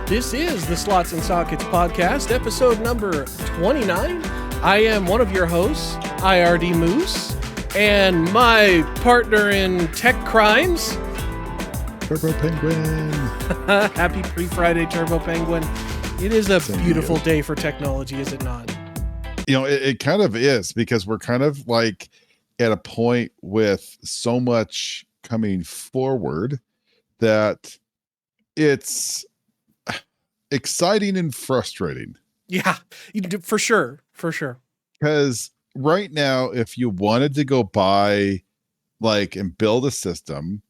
This is the Slots and Sockets podcast, episode number 29. I am one of your hosts, IRD Moose, and my partner in tech crimes, Turbo Penguin. Happy pre-Friday, Turbo Penguin. It is a beautiful day for technology, is it not? You know, it kind of is, because we're kind of like at a point with so much coming forward that it's exciting and frustrating. Yeah, for sure. Because right now, if you wanted to go buy and build a system,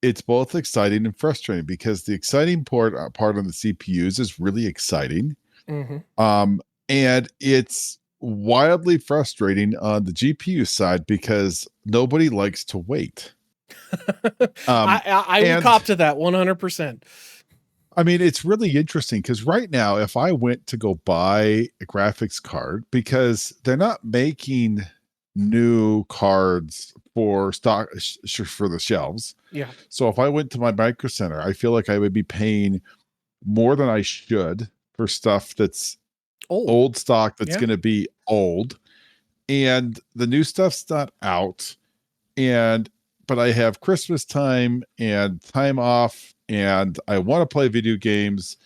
it's both exciting and frustrating, because the exciting part on the CPUs is really exciting. Mm-hmm. And it's wildly frustrating on the GPU side because nobody likes to wait. I will cop to that 100%. I mean, it's really interesting because right now, if I went to go buy a graphics card, because they're not making new cards for stock for the shelves. Yeah. So if I went to my Micro Center, I feel like I would be paying more than I should for stuff that's old stock that's going to be old, and the new stuff's not out. But I have Christmas time and time off, and I want to play video games,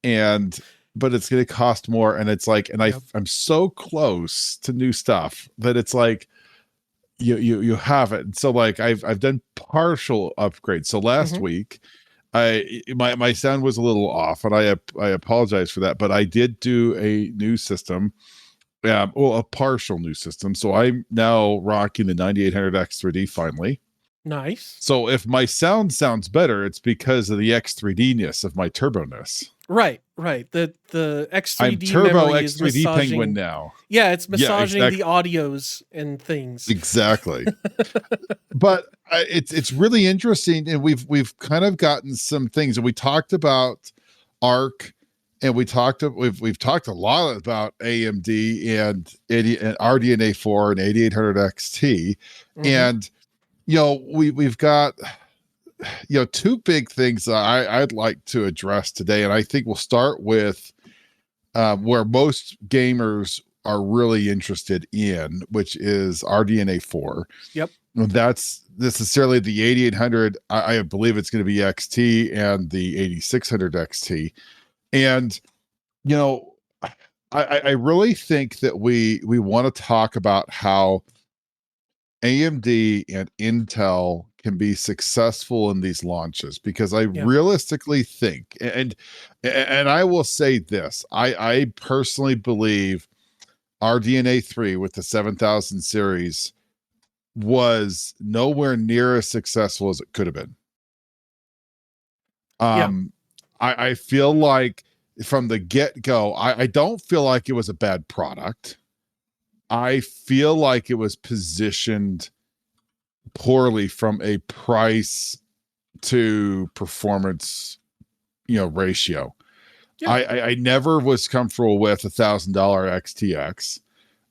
but it's going to cost more. And it's like, I'm so close to new stuff that it's like, you have it. And so like, I've done partial upgrades. So last week, my sound was a little off, and I apologize for that, but I did do a new system. A partial new system. So I'm now rocking the 9800X3D finally. Nice. So if my sound sounds better, it's because of the X3D-ness of my turbo-ness. Right. The X3D I'm Turbo memory X3D is massaging, Penguin now. Yeah, it's massaging the audios and things. Exactly. But it's really interesting, and we've kind of gotten some things, and we talked about Arc, and we've talked a lot about AMD and RDNA 4 and 8800 XT, and we've got two big things that I'd like to address today, and I think we'll start with where most gamers are really interested in, which is RDNA 4. Yep. That's necessarily the 8800. I believe it's going to be XT and the 8600 XT. And, I really think that we want to talk about how AMD and Intel can be successful in these launches, because I realistically think, and I will say this, I personally believe RDNA 3 with the 7000 series was nowhere near as successful as it could have been. I feel like from the get-go, I don't feel like it was a bad product. I feel like it was positioned poorly from a price to performance, ratio. Yeah. I never was comfortable with $1,000 XTX.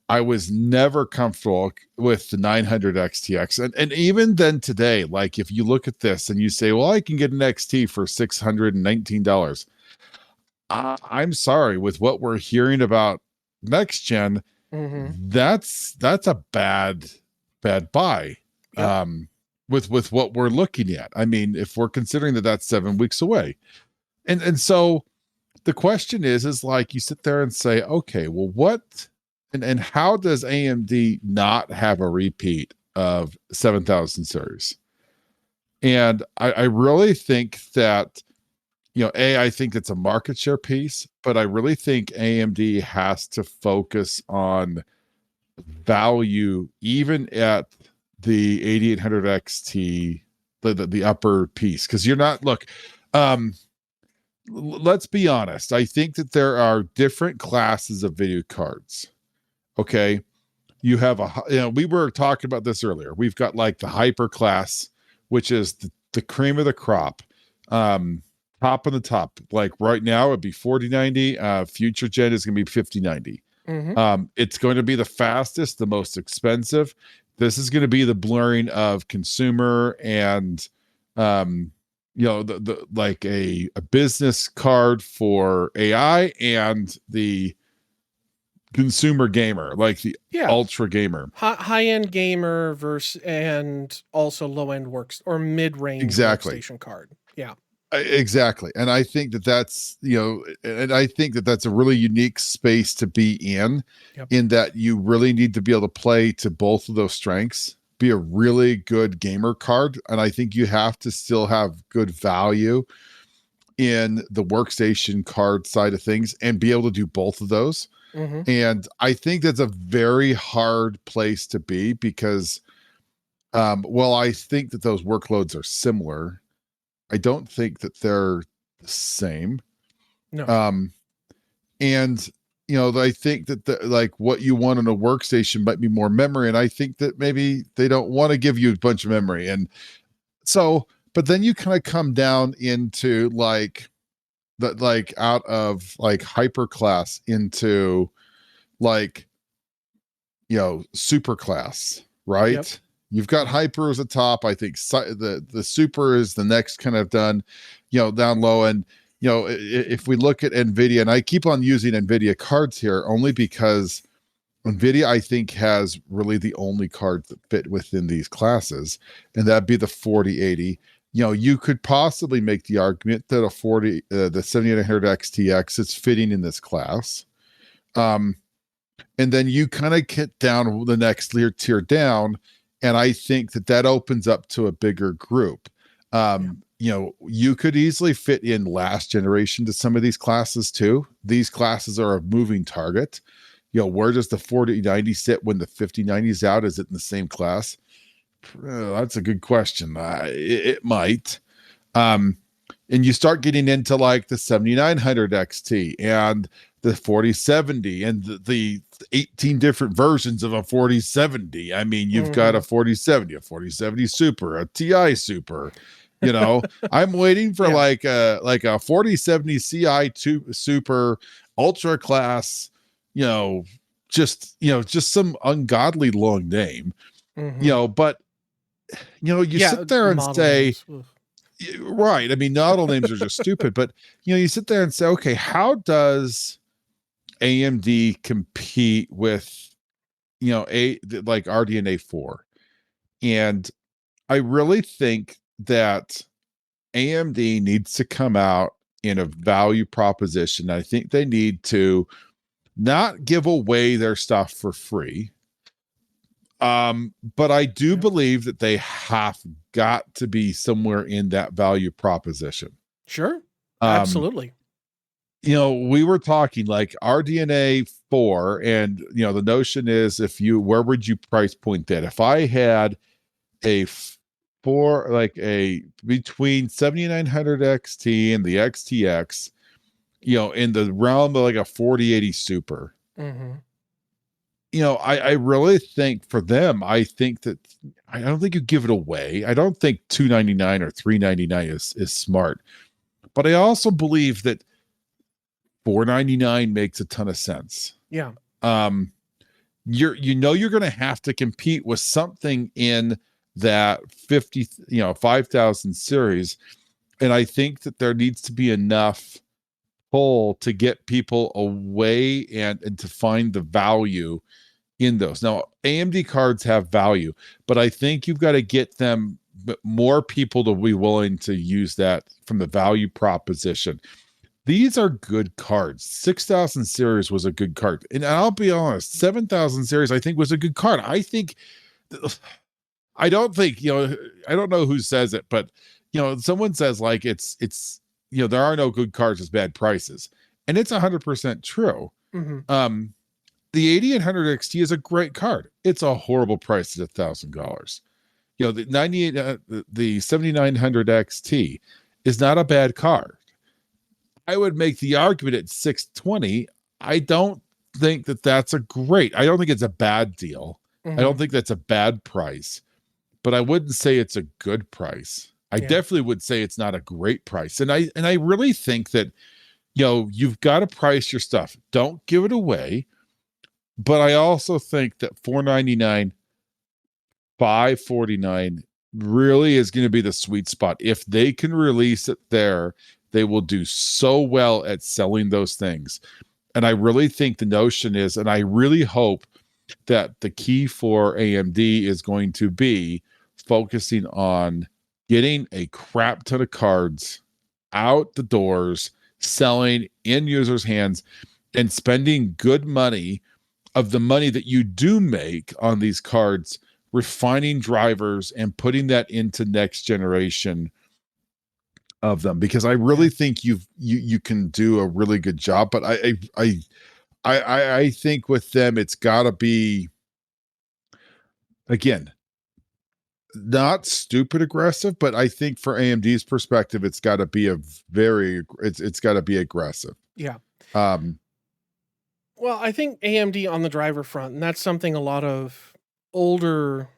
I was never comfortable with the 900 XTX. And even then today, like if you look at this and you say, well, I can get an XT for $619. I'm sorry, with what we're hearing about next gen, that's a bad buy. Yep. With what we're looking at. I mean, if we're considering that that's 7 weeks away. And so the question is like, you sit there and say, okay, well, what and how does AMD not have a repeat of 7000 series? And I really think that, I think it's a market share piece, but I really think AMD has to focus on value, even at the 8800 XT, the upper piece. Because you're not, let's be honest. I think that there are different classes of video cards. Okay. You have we were talking about this earlier. We've got like the hyper class, which is the cream of the crop. Top of the top, like right now it'd be 4090. Future gen is going to be 5090. It's going to be the fastest, the most expensive. This is going to be the blurring of consumer and the like a business card for AI and the consumer gamer, like the Yeah. ultra gamer. High-end gamer versus and also low-end works or mid-range Exactly. workstation card. Yeah. Exactly. And I think that that's, and I think that that's a really unique space to be Yep. in that you really need to be able to play to both of those strengths, be a really good gamer card. And I think you have to still have good value in the workstation card side of things and be able to do both of those. Mm-hmm. And I think that's a very hard place to be because, well, I think that those workloads are similar. I don't think that they're the same. No. And I think that like what you want on a workstation might be more memory, and I think that maybe they don't want to give you a bunch of memory, and so. But then you kind of come down into like that, like out of like hyper class into like super class, right? Yep. You've got hyper as a top. I think the super is the next kind of done, down low. And if we look at Nvidia, and I keep on using Nvidia cards here only because Nvidia I think has really the only cards that fit within these classes, and that'd be the 4080. You could possibly make the argument that the 7800 XTX is fitting in this class. And then you kind of get down the next tier down, and I think that opens up to a bigger group. You could easily fit in last generation to some of these classes too. These classes are a moving target. Where does the 4090 sit when the 5090 is out? Is it in the same class? That's a good question. It might. And you start getting into like the 7900 XT and the 4070 and the 18 different versions of a 4070. I mean, you've got a 4070, a 4070 Super, a TI Super. I'm waiting for like a 4070 Ci Super Ultra Class. Just some ungodly long name. But you sit there and say. Names. Right. I mean, not all names are just stupid, but you sit there and say, okay, how does AMD compete with like RDNA 4? And I really think that AMD needs to come out in a value proposition. I think they need to not give away their stuff for free. But I do believe that they have got to be somewhere in that value proposition. Sure. Absolutely. We were talking like RDNA 4, and the notion is where would you price point that? If I had a between 7900 XT and the XTX, in the realm of like a 4080 Super. I really think for them, I don't think you give it away. I don't think $299 or $399 is smart, but I also believe that $499 makes a ton of sense. Yeah. You're going to have to compete with something in that 5,000 series, and I think that there needs to be enough pull to get people away and to find the value in those. Now, AMD cards have value, but I think you've got to get them more people to be willing to use that from the value proposition. These are good cards. 6,000 series was a good card. And I'll be honest, 7,000 series I think was a good card. I don't think, I don't know who says it, but someone says like it's there are no good cards as bad prices. And it's 100% true. The 8800 XT is a great card. It's a horrible price at $1,000. The 7900 XT is not a bad card. I would make the argument at 620. I don't think that's I don't think it's a bad deal. I don't think that's a bad price, but I wouldn't say it's a good price. I definitely would say it's not a great price. And I really think that, you've got to price your stuff. Don't give it away. But I also think that $499, $549 really is going to be the sweet spot. If they can release it there, they will do so well at selling those things. And I really think the notion is, and I really hope that the key for AMD is going to be focusing on getting a crap ton of cards out the doors, selling in users' hands, and spending good money of the money that you do make on these cards, refining drivers and putting that into next generation of them, because I really think you can do a really good job. But I think with them it's got to be, again, not stupid aggressive, but I think for AMD's perspective, it's got to be it's got to be aggressive. Yeah. Um, Well, I think AMD on the driver front, and that's something a lot of older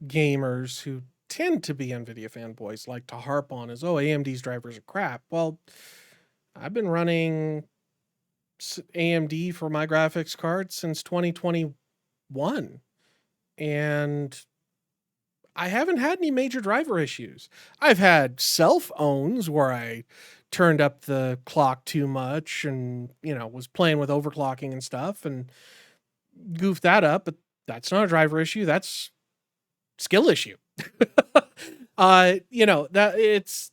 gamers who tend to be Nvidia fanboys like to harp on is, oh, AMD's drivers are crap. Well, I've been running AMD for my graphics card since 2021, and I haven't had any major driver issues. I've had self-owns where I turned up the clock too much and, was playing with overclocking and stuff and goofed that up, but that's not a driver issue. That's skill issue. That it's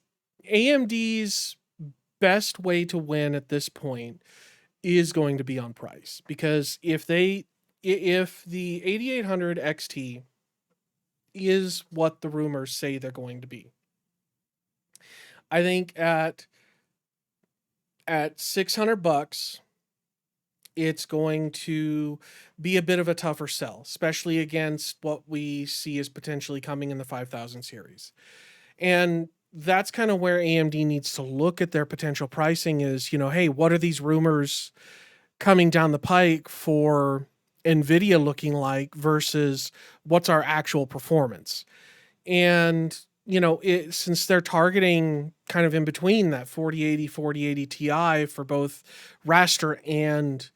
AMD's best way to win at this point is going to be on price, because if the 8800 XT is what the rumors say they're going to be, I think at $600 it's going to be a bit of a tougher sell, especially against what we see as potentially coming in the 5000 series. And that's kind of where AMD needs to look at their potential pricing is, hey, what are these rumors coming down the pike for Nvidia looking like versus what's our actual performance? And, since they're targeting kind of in between that 4080 Ti for both raster and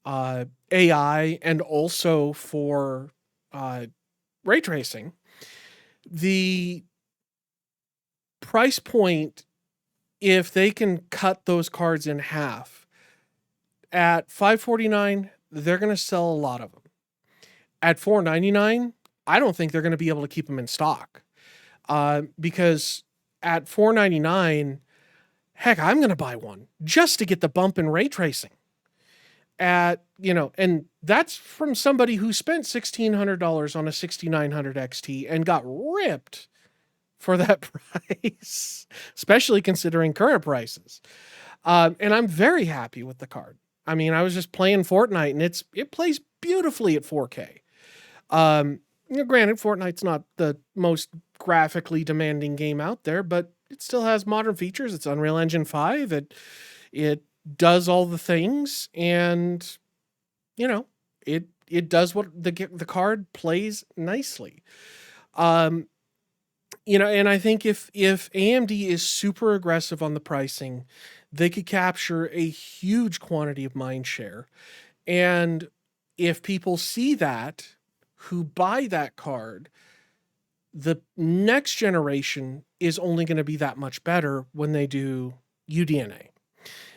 AI, and also for ray tracing, the price point, if they can cut those cards in half at $549, they're going to sell a lot of them. At $499, I don't think they're going to be able to keep them in stock, because at $499, heck, I'm going to buy one just to get the bump in ray tracing. And that's from somebody who spent $1,600 on a 6900 XT and got ripped for that price, especially considering current prices. And I'm very happy with the card. I mean, I was just playing Fortnite and it plays beautifully at 4K. Granted, Fortnite's not the most graphically demanding game out there, but it still has modern features. It's Unreal Engine 5. It does all the things, and it does what the card plays nicely. And I think if AMD is super aggressive on the pricing, they could capture a huge quantity of mind share. And if people see that, who buy that card, the next generation is only going to be that much better when they do UDNA,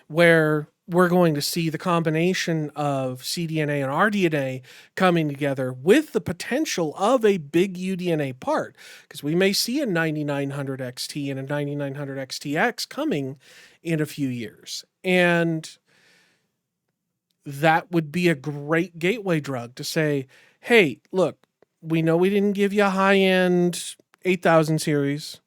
where we're going to see the combination of CDNA and RDNA coming together with the potential of a big UDNA part, because we may see a 9900 XT and a 9900 XTX coming in a few years. And that would be a great gateway drug to say, hey, look, we know we didn't give you a high-end 8000 series,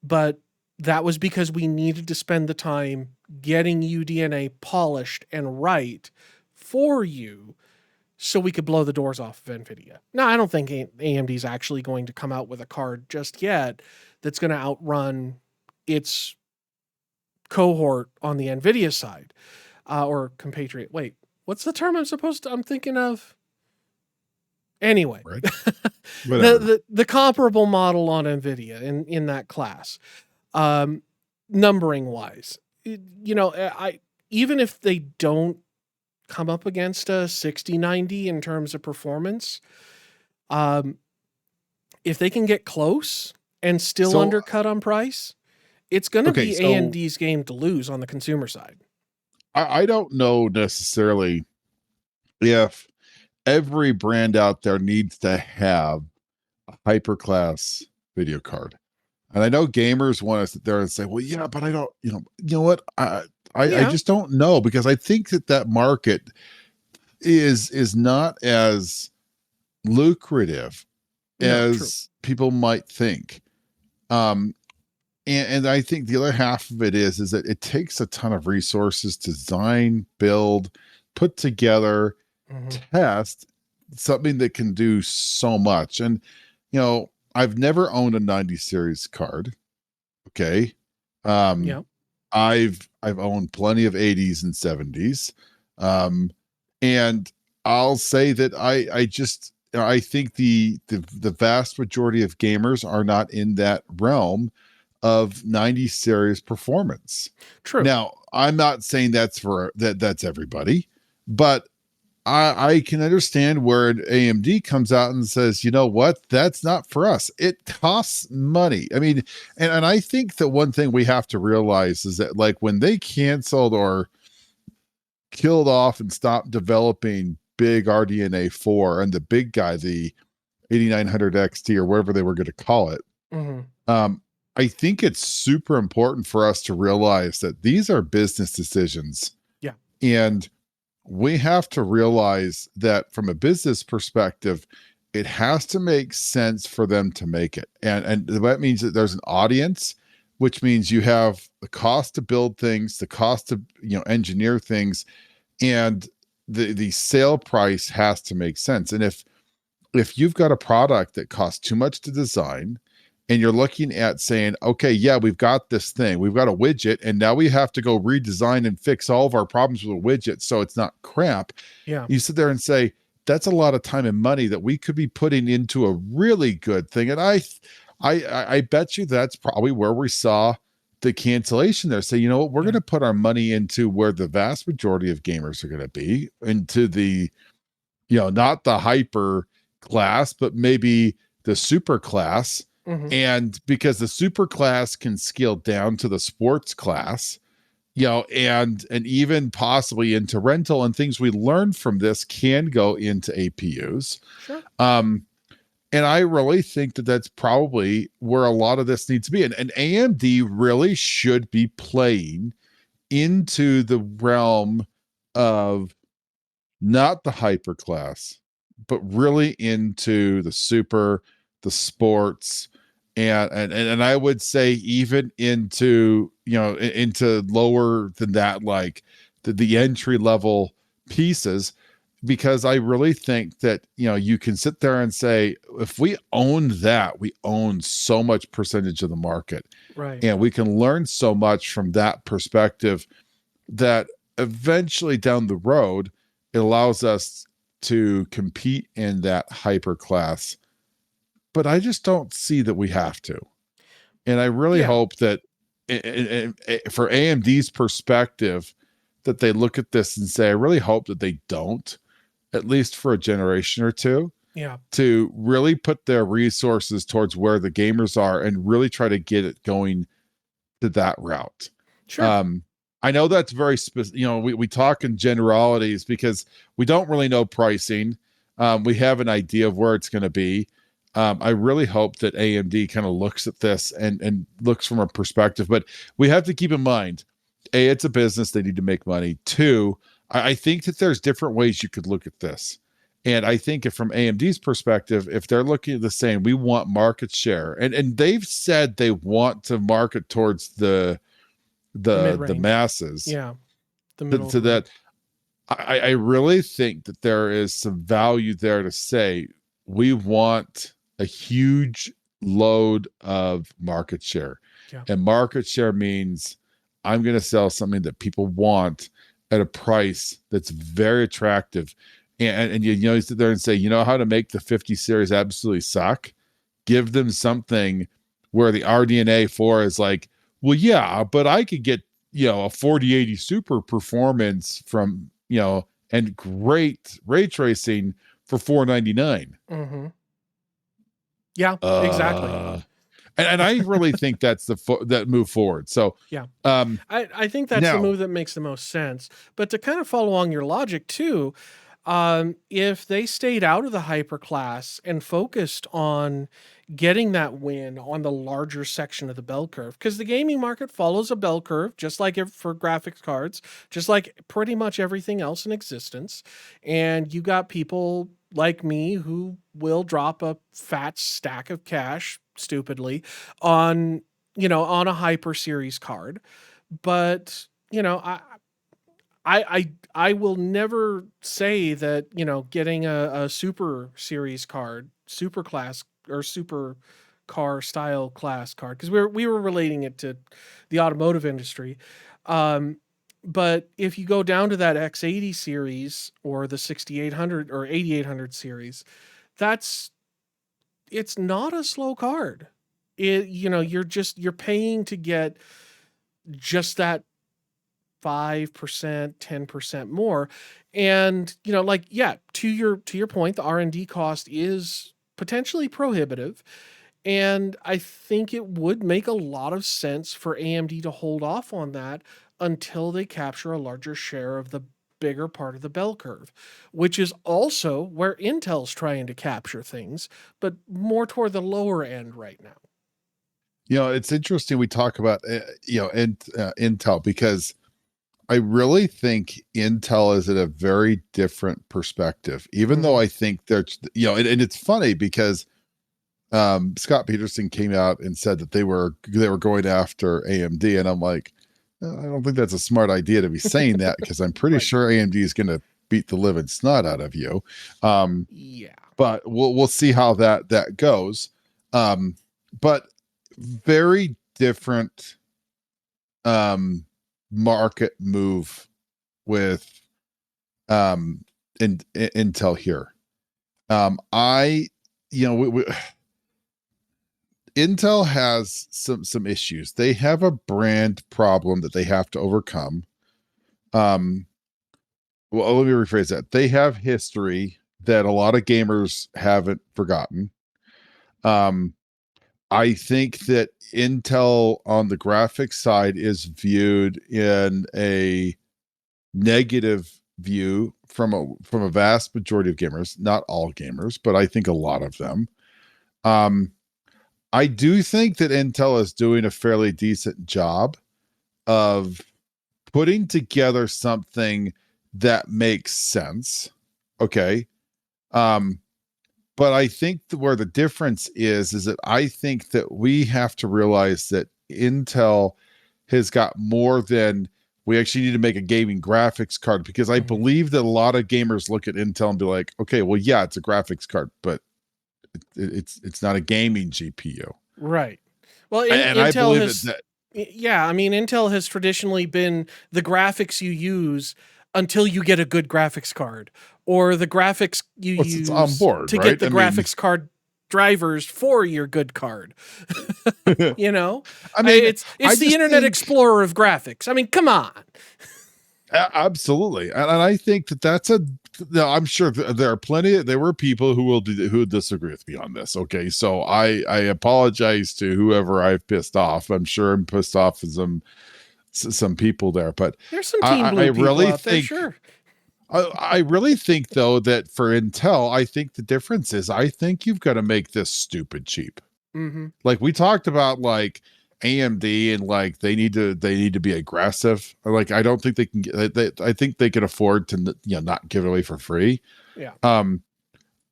but that was because we needed to spend the time getting UDNA polished and right for you so we could blow the doors off of Nvidia. Now, I don't think AMD is actually going to come out with a card just yet that's going to outrun its cohort on the Nvidia side, or compatriot. Wait, what's the term I'm thinking of? Anyway, right. the comparable model on Nvidia in that class, numbering wise, I even if they don't come up against a 6090 in terms of performance, if they can get close, and still So undercut on price, it's going to okay, be so AMD's game to lose on the consumer side. I don't know necessarily if every brand out there needs to have a hyperclass video card. And I know gamers want to sit there and say, well, yeah, but I don't, you know what? I Yeah, just don't know, because I think that market is not as lucrative no, true. as people might think. Um, and I think the other half of it is that it takes a ton of resources to design, build, put together, Hmm. test something that can do so much. And I've never owned a 90 series card. Okay. Um, Yeah, I've owned plenty of 80s and 70s. Um, and I'll say that I just I think the vast majority of gamers are not in that realm of 90 series performance. true. Now, I'm not saying that's everybody, but I can understand where an AMD comes out and says, you know what, that's not for us. It costs money. I mean, and I think that one thing we have to realize is that, like, when they canceled or killed off and stopped developing big RDNA 4 and the big guy, the 8900 XT or whatever they were going to call it, Hmm. um, I think it's super important for us to realize that these are business decisions. Yeah, And we have to realize that from a business perspective, it has to make sense for them to make it. And that means that there's an audience, which means you have the cost to build things, the cost to engineer things, and the sale price has to make sense. And if you've got a product that costs too much to design, and you're looking at saying, okay, yeah, we've got this thing, we've got a widget, and now we have to go redesign and fix all of our problems with a widget so it's not crap. yeah, You sit there and say, that's a lot of time and money that we could be putting into a really good thing. And I bet you that's probably where we saw the cancellation there. Say, you know what, we're going yeah. to put our money into where the vast majority of gamers are going to be, into the not the hyper class, but maybe the super class. Hmm. And because the super class can scale down to the sports class, and even possibly into rental, and things we learned from this can go into APUs. Sure. Um, and I really think that that's probably where a lot of this needs to be. And AMD really should be playing into the realm of not the hyper class, but really into the super, the sports, and I would say even into into lower than that, like the entry level pieces, because I really think that you can sit there and say, if we own that, we own so much percentage of the market, Right. and we can learn so much from that perspective, that eventually down the road, it allows us to compete in that hyper class. But I just don't see that we have to. And I really Yeah, hope that for AMD's perspective, that they look at this and say, I really hope that they don't, at least for a generation or two, yeah. to really put their resources towards where the gamers are and really try to get it going to that route. Sure. Um, I know that's very specific. We talk in generalities because we don't really know pricing. We have an idea of where it's going to be. I really hope that AMD kind of looks at this and looks from a perspective, but we have to keep in mind, A, it's a business, they need to make money. Two, I think that there's different ways you could look at this. And I think if from AMD's perspective, if they're looking at the same, we want market share, and they've said they want to market towards the The mid the range. masses, Yeah, the middle of to the road. that, I really think that there is some value there to say we want a huge load of market share. Yeah, And market share means I'm going to sell something that people want at a price that's very attractive. And you sit there and say, you know how to make the 50 series absolutely suck? Give them something where the RDNA 4 is like, well, yeah, but I could get, a 4080 super performance from, and great ray tracing for 499. hmm, yeah, exactly. Uh and I really think that's that move forward. So, Yeah. um, I think that's the now, move that makes the most sense. But to kind of follow along your logic too, if they stayed out of the hyper class and focused on getting that win on the larger section of the bell curve, because the gaming market follows a bell curve, just like for graphics cards, just like pretty much everything else in existence. And you got people like me who will drop a fat stack of cash stupidly on on a hyper series card. But I will never say that getting a super series card, super class or super car style class card, because we were relating it to the automotive industry. Um, but if you go down to that X80 series or the 6800 or 8800 series, that's it's not a slow card. You're paying to get just that 5%, 10% more. And, like, yeah, to your point, the R&D cost is potentially prohibitive. And I think it would make a lot of sense for AMD to hold off on that until they capture a larger share of the bigger part of the bell curve, which is also where Intel's trying to capture things, but more toward the lower end right now. it's interesting we talk about Intel, because I really think Intel is in a very different perspective, even though Mm-hmm. I think there's, and it's funny because Scott Peterson came out and said that they were going after AMD, and I'm like, I don't think that's a smart idea to be saying that, because I'm pretty Right. sure AMD is going to beat the living snot out of you. Um, Yeah. but we'll see how that goes. But very different market move with Intel here. I Intel has some issues. They have a brand problem that they have to overcome. Um, well, let me rephrase that. They have history that a lot of gamers haven't forgotten. Um, I think that Intel on the graphics side is viewed in a negative view from a vast majority of gamers, not all gamers, but I think a lot of them. Um, I do think that Intel is doing a fairly decent job of putting together something that makes sense. Okay. Um, but I think where the difference is that I think that we have to realize that Intel has got more than we actually need to make a gaming graphics card, because I Mhm. believe that a lot of gamers look at Intel and be like, okay, well, yeah, it's a graphics card, but it's not a gaming GPU. Right. Well, And I Intel believe that, has, yeah, I mean, Intel has traditionally been the graphics you use until you get a good graphics card, or the graphics you it's on use board, to get right? the I mean, graphics card drivers for your good card. You know, I mean, I it's the just Internet think Explorer of graphics. I mean, come on. absolutely, and I think that that's a. No, I'm sure there are plenty. There were people who disagree with me on this. Okay, so I apologize to whoever I've pissed off. I'm sure I'm pissed off at some people there, but There's some Team I Blue people really out there, think sure. I really think though that for Intel, I think the difference is I think you've got to make this stupid cheap. Mm-hmm. Like we talked about, like AMD, and like they need to be aggressive. Like I don't think they can get. I think they can afford to not give it away for free. Yeah. Um,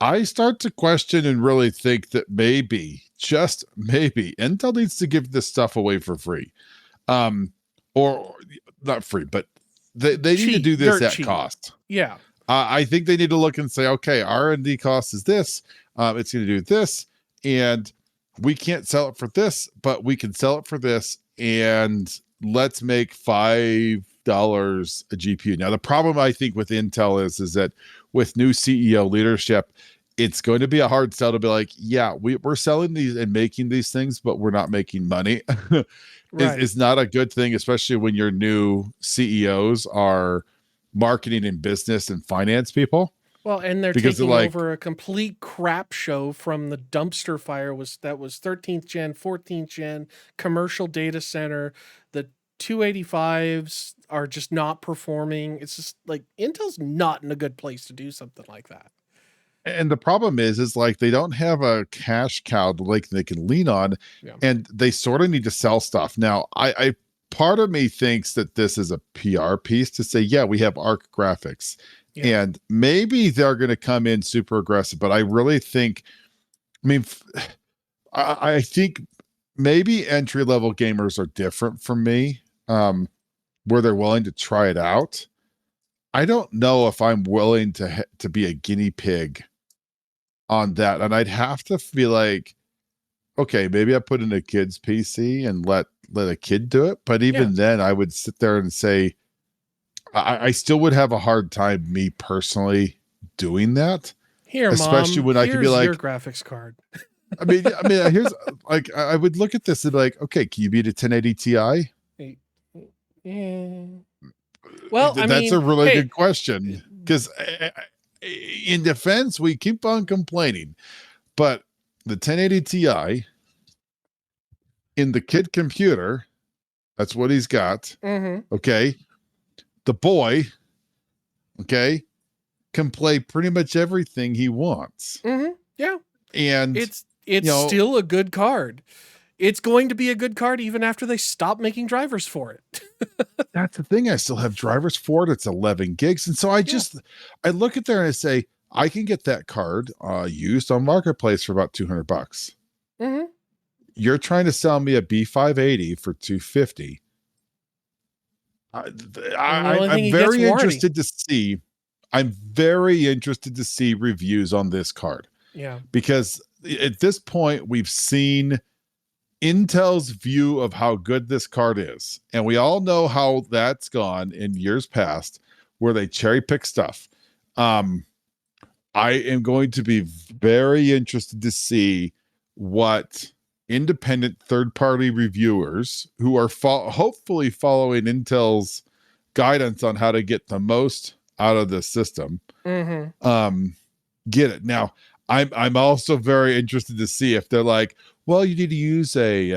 I start to question and really think that maybe, just maybe, Intel needs to give this stuff away for free. Or not free, but they need to Cheap, do this dirt at cheap. cost. Yeah. I think they need to look and say, okay, R&D cost is this. It's going to do this, and we can't sell it for this, but we can sell it for this, and let's make $5 a GPU. Now, the problem I think with Intel is that with new CEO leadership, it's going to be a hard sell to be like, yeah, we're selling these and making these things, but we're not making money. Right. Is not a good thing, especially when your new CEOs are marketing and business and finance people. Well, and they're because they're taking like, over a complete crap show from the dumpster fire that was 13th gen, 14th gen commercial data center. The 285s are just not performing. It's just like Intel's not in a good place to do something like that. and the problem is like they don't have a cash cow like they can lean on, Yeah. and they sort of need to sell stuff. Now, I part of me thinks that this is a PR piece to say, yeah, we have Arc graphics, Yeah. and maybe they're going to come in super aggressive. But I really think, I mean, I think maybe entry level gamers are different from me, where they're willing to try it out. I don't know if I'm willing to be a guinea pig on that, and I'd have to feel like, okay, maybe I put in a kid's PC and let a kid do it. But Yeah. even then, I would sit there and say, I still would have a hard time, me personally, doing that, Here, especially mom, when I could be here's your like, graphics card. here's like, I would look at this and be like, okay, can you beat a 1080 Ti? Yeah. Well, I That's a mean, really hey, good question, because in defense, we keep on complaining, but the 1080 Ti in the kid computer, that's what he's got. mm-hmm, Okay. The boy, okay, can play pretty much everything he wants. mm-hmm, yeah, And, it's you know, still a good card. It's going to be a good card even after they stop making drivers for it. that's the thing. I still have drivers for it. It's 11 gigs. And so Yeah. I look at there and I say, I can get that card used on Marketplace for about 200 bucks. Mm-hmm. You're trying to sell me a B580 for 250. And the only thing I'm he gets very warranty. interested to see. I'm very interested to see reviews on this card, Yeah. because at this point we've seen Intel's view of how good this card is. And we all know how that's gone in years past, where they cherry pick stuff. I am going to be very interested to see what independent third party reviewers who are hopefully following Intel's guidance on how to get the most out of this system, Mm-hmm. get it. Now, I'm also very interested to see if they're like, well, you need to use a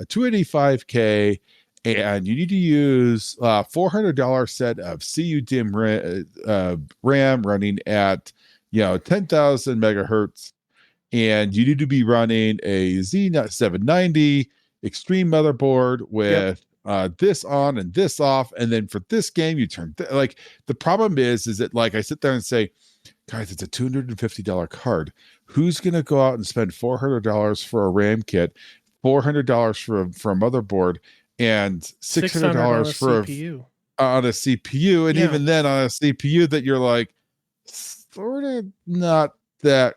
285K, and you need to use a $400 set of CU-DIMM RAM running at 10,000 megahertz, and you need to be running a Z790 Extreme motherboard Yep. with this on and this off, and then for this game you turn like, the problem is that, like, I sit there and say, guys, it's a $250 card. Who's going to go out and spend $400 for a RAM kit, $400 for a motherboard, and $600 on a $600 for CPU. on a CPU, and Yeah. even then on a CPU that you're like, sort of not that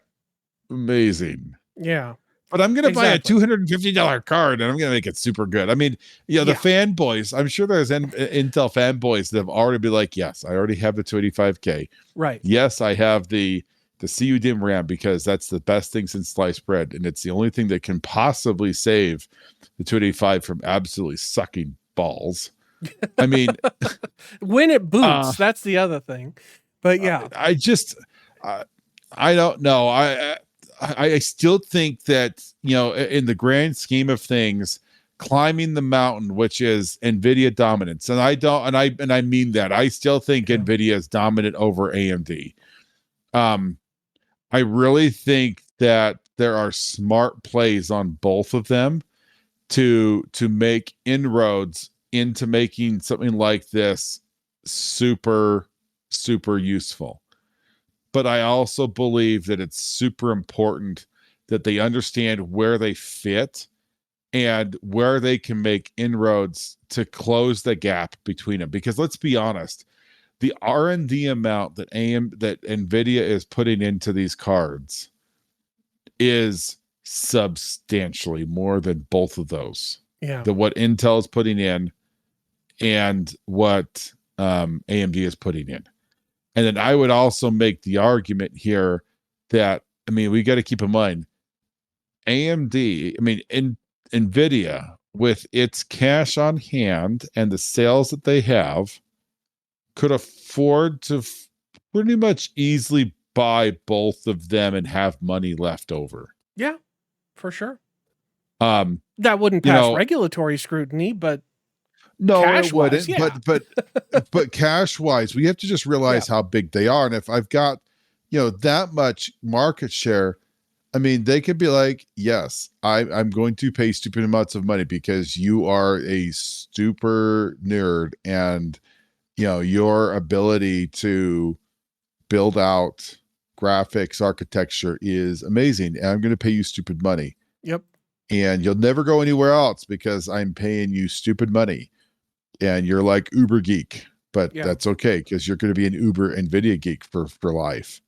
amazing. Yeah. But I'm going to buy a Exactly. $250 card, and I'm going to make it super good. I mean, the Yeah. fanboys, I'm sure there's Intel fanboys that have already be like, yes, I already have the 285K. Right. Yes, I have the CU-DIMM RAM, because that's the best thing since sliced bread, and it's the only thing that can possibly save the 285 from absolutely sucking balls. I mean, When it boots, that's the other thing. But yeah. I just I don't know. I still think that, in the grand scheme of things, climbing the mountain, which is Nvidia dominance, and I mean that. I still think Yeah. Nvidia is dominant over AMD. I really think that there are smart plays on both of them to make inroads into making something like this super useful. But I also believe that it's super important that they understand where they fit and where they can make inroads to close the gap between them. Because let's be honest, the R&D amount that Nvidia is putting into these cards is substantially more than both of those. Yeah. What Intel is putting in and what AMD is putting in. And then I would also make the argument here that, we got to keep in mind, AMD, Nvidia, with its cash on hand and the sales that they have, could afford to pretty much easily buy both of them and have money left over. Yeah, for sure. Um, That wouldn't you pass know, regulatory scrutiny, but no, it cash wise, wouldn't. yeah. But cash wise, we have to just Yeah. realize how big they are. And if I've got, that much market share, I mean, they could be like, yes, I'm going to pay stupid amounts of money because you are a super nerd, and your ability to build out graphics architecture is amazing, and I'm going to pay you stupid money, Yep. and you'll never go anywhere else because I'm paying you stupid money, and you're like uber geek, but Yeah. that's okay because you're going to be an uber Nvidia geek for life,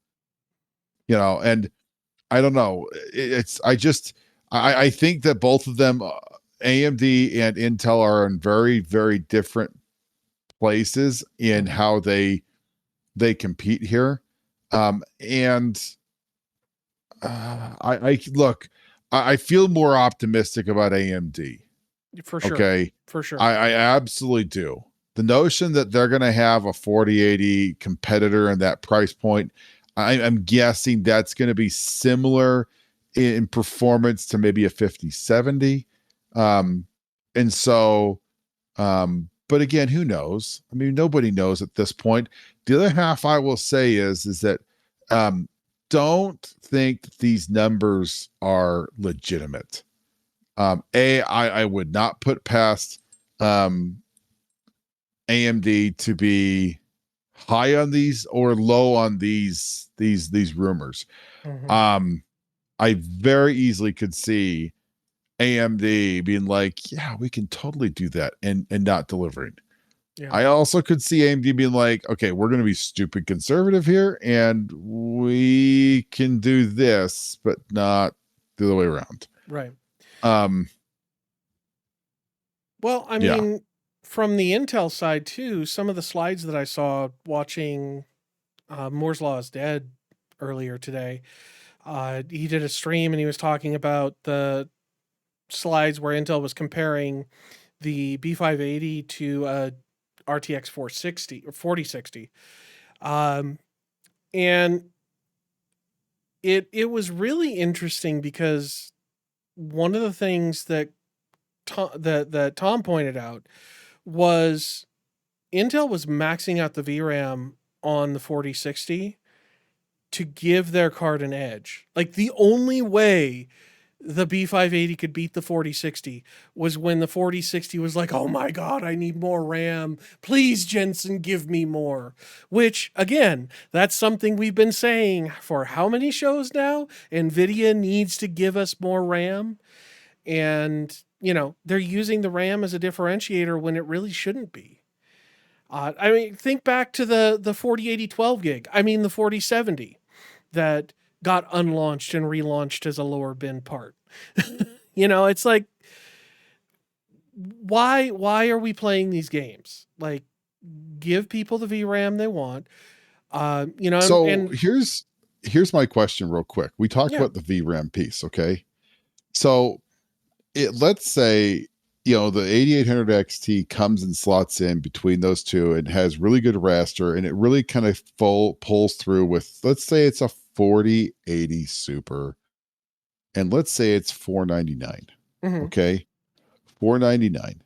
and I don't know. It's I think that both of them, AMD and Intel, are in very, very different places in Mhm. how they compete here. And I look, I feel more optimistic about AMD. For sure. Okay, For sure. I absolutely do. The notion that they're going to have a 4080 competitor in that price point, I'm guessing that's going to be similar in performance to maybe a 5070. Um, and so, but again, who knows? I mean, nobody knows at this point. The other half I will say is that um, don't think that these numbers are legitimate. I would not put past um, AMD to be high on these or low on these rumors. Mhm. Um, I very easily could see AMD being like, yeah, we can totally do that, and not delivering. Yeah. I also could see AMD being like, okay, we're going to be stupid conservative here, and we can do this, but not the other way around. Right. Um, Well, I yeah. mean, from the Intel side too, some of the slides that I saw watching Moore's Law is Dead earlier today, he did a stream and he was talking about the slides where Intel was comparing the B580 to a RTX 460 or 4060. Um, and it was really interesting because one of the things that that Tom pointed out was Intel was maxing out the VRAM on the 4060 to give their card an edge. Like the only way the B580 could beat the 4060 was when the 4060 was like, "Oh my god, I need more RAM. Please Jensen, give me more." Which again, that's something we've been saying for how many shows now? Nvidia needs to give us more RAM, and they're using the RAM as a differentiator when it really shouldn't be. I mean, think back to the 4080 12 gig. I mean, the 4070 that got unlaunched and relaunched as a lower bin part. It's like, why are we playing these games? Like, give people the VRAM they want. So And here's my question real quick. We talked yeah. about the VRAM piece, okay? So let's say the 8800 XT comes and slots in between those two and has really good raster, and it really kind of pulls through with, let's say it's a 4080 Super, and let's say it's 499. Hmm. Okay, 499.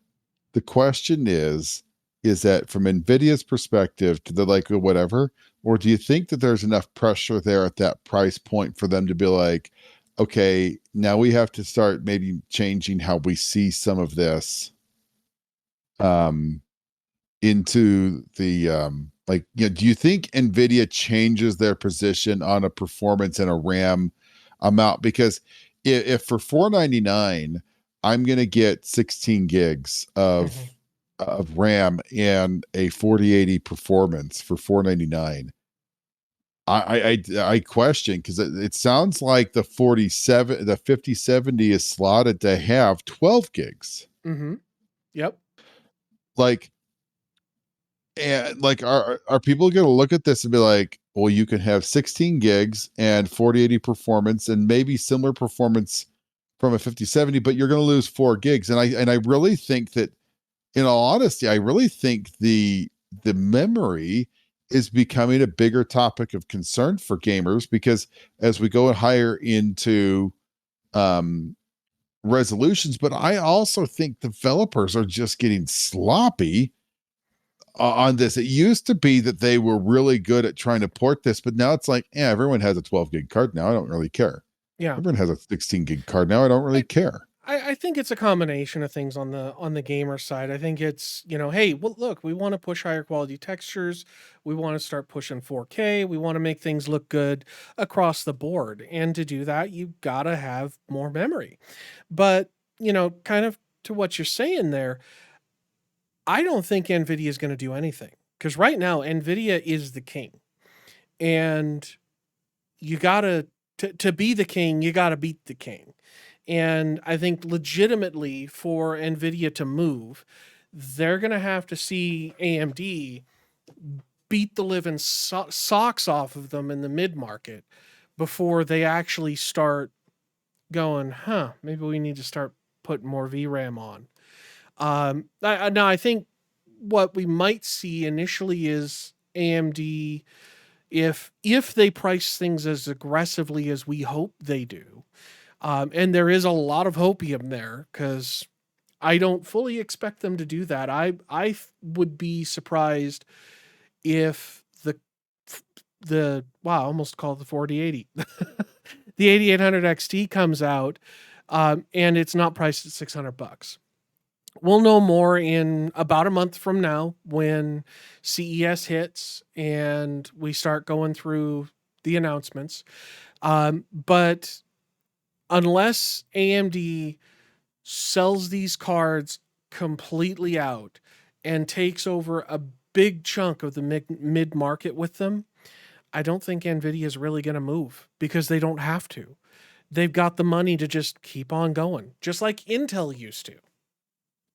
The question is that from Nvidia's perspective, to the like whatever, or do you think that there's enough pressure there at that price point for them to be like, okay, now we have to start maybe changing how we see some of this um into the like, do you think Nvidia changes their position on a performance and a RAM amount? Because if for 499 I'm going to get 16 gigs Hmm. of RAM and a 4080 performance for 499, I question, because it sounds like the 5070 is slotted to have 12 gigs. Hmm. Yep. Like, and like, are people going to look at this and be like, well, you can have 16 gigs and 4080 performance and maybe similar performance from a 5070, but you're going to lose 4 gigs? And I really think that, in all honesty, I really think the memory is becoming a bigger topic of concern for gamers because as we go higher into um, resolutions, but I also think developers are just getting sloppy on this. It used to be that they were really good at trying to port this, but now it's like, yeah, everyone has a 12 gig card now. I don't really care. Yeah. Everyone has a 16 gig card now. I don't really I, care. I think it's a combination of things on the gamer side. I think it's, hey, well, look, we want to push higher quality textures. We want to start pushing 4K. We want to make things look good across the board. And to do that, you gotta have more memory. But, kind of to what you're saying there, I don't think Nvidia is going to do anything because right now Nvidia is the king, and you gotta to be the king, you gotta beat the king. And I think legitimately for Nvidia to move, they're gonna have to see AMD beat the living socks off of them in the mid market before they actually start going, huh? Maybe we need to start putting more VRAM on. Now I think what we might see initially is AMD, if they price things as aggressively as we hope they do, and there is a lot of hopium there because I don't fully expect them to do that. I would be surprised if the wow, I almost called the 4080, the 8800 XT comes out, and it's not priced at $600. We'll know more in about a month from now when CES hits and we start going through the announcements. But unless AMD sells these cards completely out and takes over a big chunk of the mid market with them, I don't think Nvidia is really going to move because they don't have to. They've got the money to just keep on going, just like Intel used to.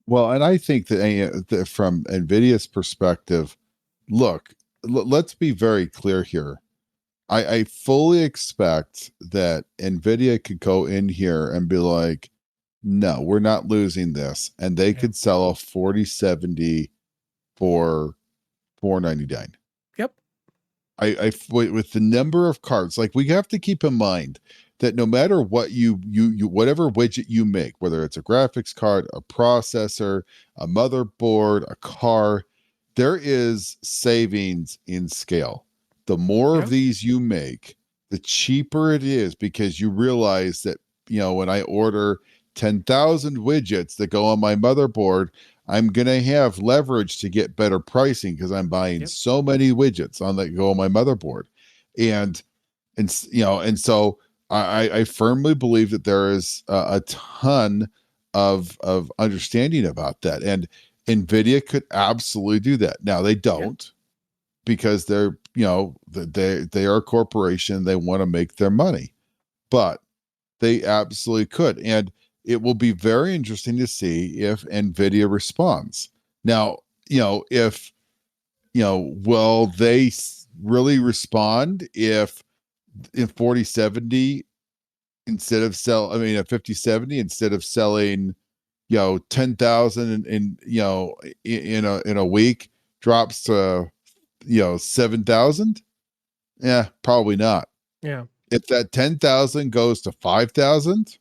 Well, and I think that from NVIDIA's perspective, look, let's be very clear here. I fully expect that NVIDIA could go in here and be like, no, we're not losing this. And they Yeah. could sell a 4070 for 499. Yep. With the number of cards, like we have to keep in mind that no matter what you whatever widget you make, whether it's a graphics card, a processor, a motherboard, a car, there is savings in scale. The more of Yeah. these you make, the cheaper it is because you realize that, when I order 10,000 widgets that go on my motherboard, I'm going to have leverage to get better pricing because I'm buying Yep. so many widgets on that go on my motherboard. And and so I firmly believe that there is a ton of understanding about that, and Nvidia could absolutely do that. Now they Yeah. don't because they're they are a corporation. They want to make their money, but they absolutely could, and it will be very interesting to see if Nvidia responds. Now, if will they really respond if in 4070 instead of sell I mean a 5070 instead of selling 10,000 in a week drops to 7,000? Yeah, probably not. Yeah. If that 10,000 goes to 5,000,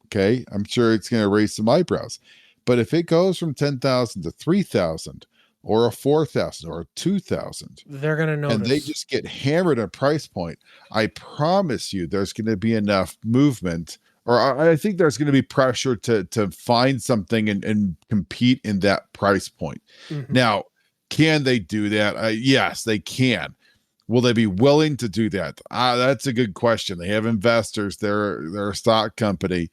okay, I'm sure it's going to raise some eyebrows. But if it goes from 10,000 to 3,000 or a 4,000 or a 2,000, They're going to and they notice. just get hammered at price point, I promise you there's going to be enough movement, or I think there's going to be pressure to find something and compete in that price point. Hmm. Now, can they do that? Yes, they can. Will they be willing to do that? That's a good question. They have investors. They're a stock company,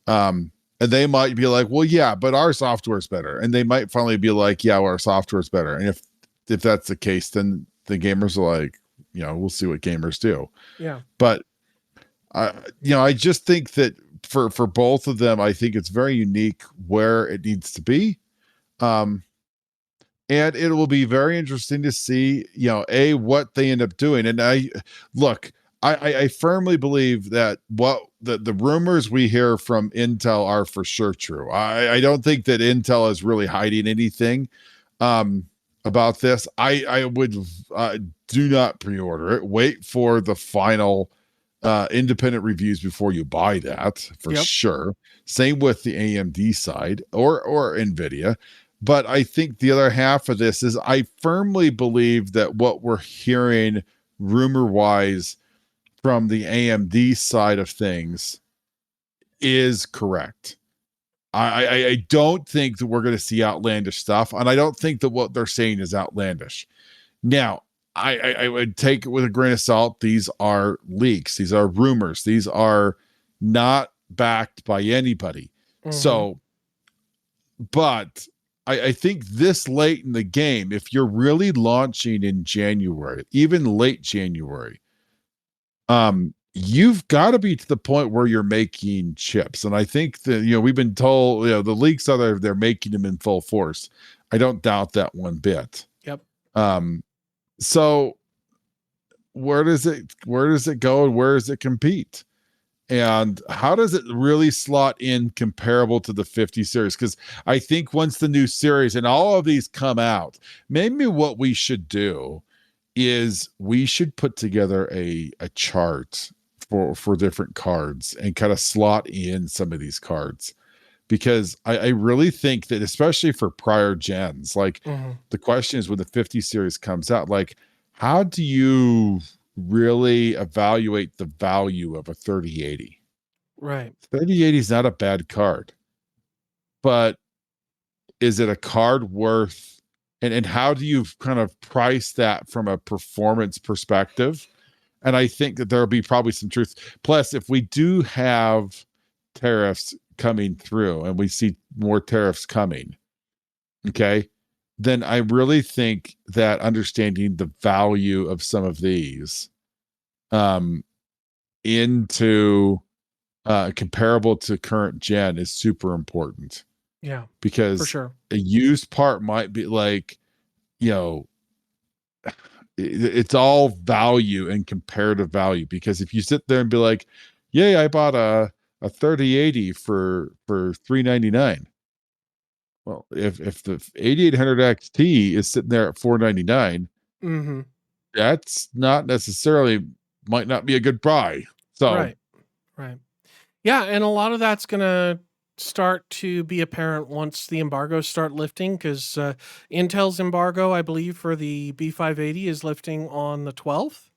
and they might be like, "Well, yeah, but our software's better." And they might finally be like, "Yeah, well, our software's better." And if that's the case, then the gamers are like, we'll see what gamers do. Yeah. But I just think that for both of them, I think it's very unique where it needs to be. Um, and it will be very interesting to see, what they end up doing. And look, I firmly believe that what the rumors we hear from Intel are for sure true. I don't think that Intel is really hiding anything. Um, about this. I would do not pre-order it. Wait for the final independent reviews before you buy that for Yep. sure. Same with the AMD side or Nvidia. But I think the other half of this is I firmly believe that what we're hearing rumor wise from the AMD side of things is correct. I don't think that we're going to see outlandish stuff, and I don't think that what they're saying is outlandish. Now, I would take it with a grain of salt. These are leaks. These are rumors. These are not backed by anybody. Mm-hmm. So, but I think this late in the game, if you're really launching in January, even late January, you've got to be to the point where you're making chips. And I think that, we've been told, the leaks are there, they're making them in full force. I don't doubt that one bit. Yep. Um, so where does it go and where does it compete? And how does it really slot in comparable to the 50 series? Because I think once the new series and all of these come out, maybe what we should do is we should put together a chart for different cards and kind of slot in some of these cards, because I really think that especially for prior gens, like Mm-hmm. the question is when the 50 series comes out, like how do you really evaluate the value of a 3080? Right. 3080 is not a bad card, but is it a card worth, and how do you kind of price that from a performance perspective? And I think that there'll be probably some truth. Plus, if we do have tariffs coming through and we see more tariffs coming, okay, then I really think that understanding the value of some of these um into comparable to current gen is super important, Yeah, for because sure. a used part might be like, you know, it's all value and comparative value. Because if you sit there and be like, yay, I bought a 3080 for 399. Well, if the 8800 XT is sitting there at 499, Mm-hmm. that's not necessarily, might not be a good buy. So Right. Right. Yeah, and a lot of that's gonna start to be apparent once the embargoes start lifting, because Intel's embargo, I believe, for the B580 is lifting on the 12th,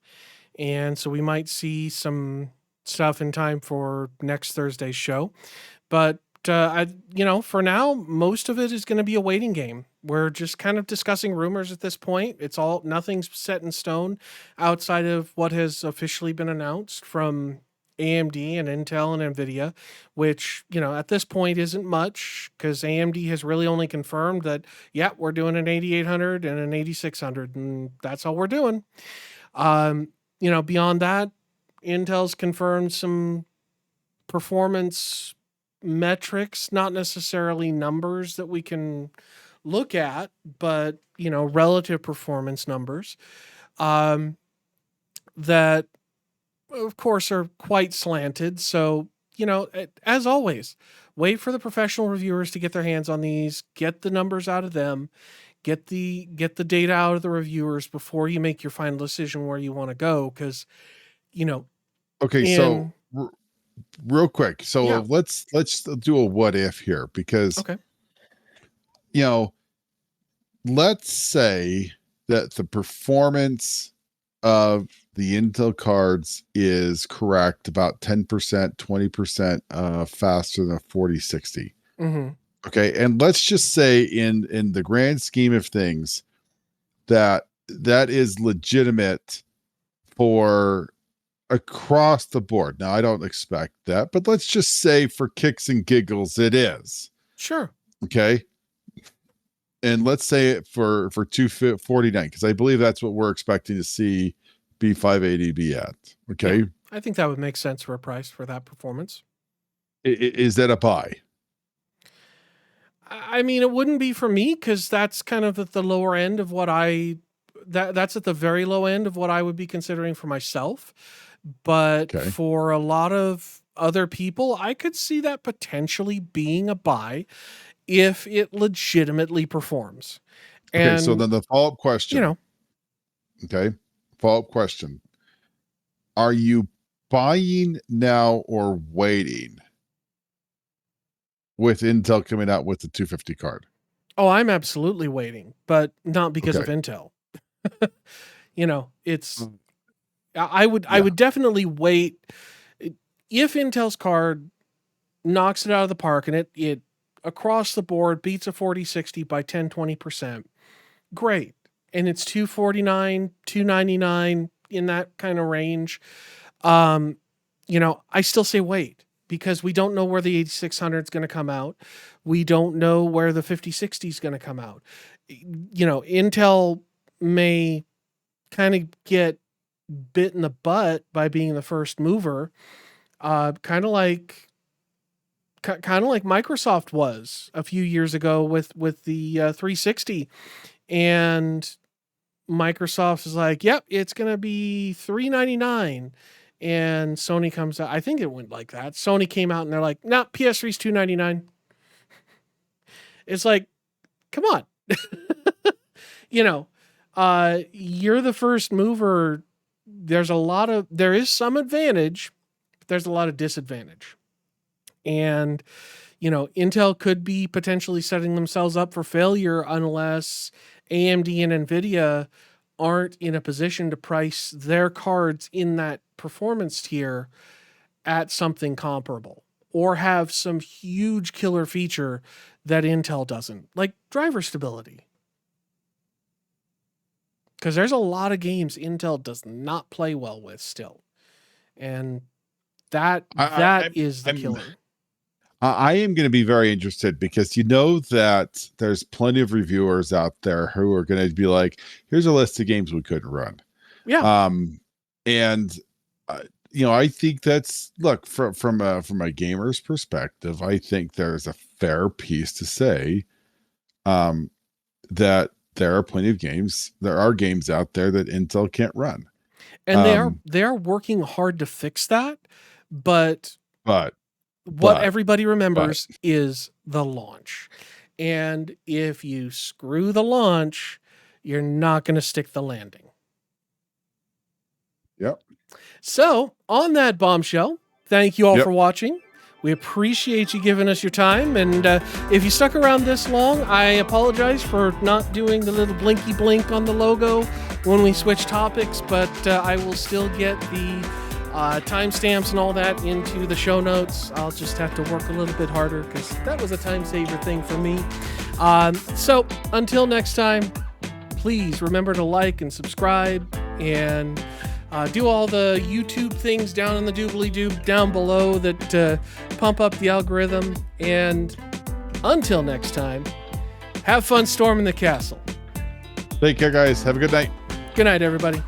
and so we might see some stuff in time for next Thursday's show. But for now, most of it is going to be a waiting game. We're just kind of discussing rumors at this point. It's all Nothing's set in stone outside of what has officially been announced from AMD and Intel and Nvidia, which, at this point isn't much, because AMD has really only confirmed that, yeah, we're doing an 8800 and an 8600, and that's all we're doing. Beyond that, Intel's confirmed some performance metrics, not necessarily numbers that we can look at, but relative performance numbers, um, that of course are quite slanted. So, as always, wait for the professional reviewers to get their hands on these, get the numbers out of them, get the data out of the reviewers before you make your final decision where you want to go. Because, you know, okay, so in real quick, so yeah, let's do a what if here, because okay, you know let's say that the performance of the Intel cards is correct about 10%, 20% faster than 4060. mm-hmm, Okay. And let's just say in the grand scheme of things that that is legitimate for across the board. Now I don't expect that, but let's just say for kicks and giggles it is. sure, Okay. And let's say it for 249, because I believe that's what we're expecting to see B580 be at. yeah, Okay, I think that would make sense for a price for that performance. is that a buy? I mean, it wouldn't be for me, because that's kind of at the lower end of what that's at the very low end of what I would be considering for myself. But Okay, for a lot of other people, I could see that potentially being a buy if it legitimately performs. Okay, so And, then the follow-up you question. know, Okay. Follow-up question. Are you buying now or waiting with Intel coming out with the 250 card? oh, I'm absolutely waiting, but not because of Okay. Intel. It's Mm. I Yeah. would definitely wait if Intel's card knocks it out of the park and it across the board beats a 4060 by 10-20%. Great. And it's 249, 299 in that kind of range. Um, I still say wait because we don't know where the 8600 is going to come out. We don't know where the 5060 is going to come out. Intel may kind of get bit in the butt by being the first mover, kind of like Microsoft was a few years ago with the 360, and Microsoft is like, "Yep, it's gonna be $399," and Sony comes out. I think it went like that. Sony came out and they're like, "Nah, PS3's $299." It's like, come on, you know, you're the first mover. There is some advantage, but there's a lot of disadvantage. And, Intel could be potentially setting themselves up for failure unless AMD and Nvidia aren't in a position to price their cards in that performance tier at something comparable or have some huge killer feature that Intel doesn't, like driver stability. Because there's a lot of games Intel does not play well with still. And that I, that I, is the I'm killer. I am going to be very interested because you know that there's plenty of reviewers out there who are going to be like, here's a list of games we couldn't run. Yeah. Um, and I think that's look from a gamer's perspective. I think there's a fair piece to say that there are plenty of games. There are games out there that Intel can't run. And they are working hard to fix that, but But what but everybody but remembers is the launch. And if you screw the launch, you're not going to stick the landing. yep. So, on that bombshell, thank you all Yep. for watching. We appreciate you giving us your time. And if you stuck around this long, I apologize for not doing the little blinky blink on the logo when we switch topics, but I will still get the timestamps and all that into the show notes. I'll just have to work a little bit harder because that was a time saver thing for me. So until next time, please remember to like and subscribe and do all the YouTube things down in the doobly-doo down below that pump up the algorithm. And until next time, have fun storming the castle. Take care, guys. Have a good night. Good night, everybody.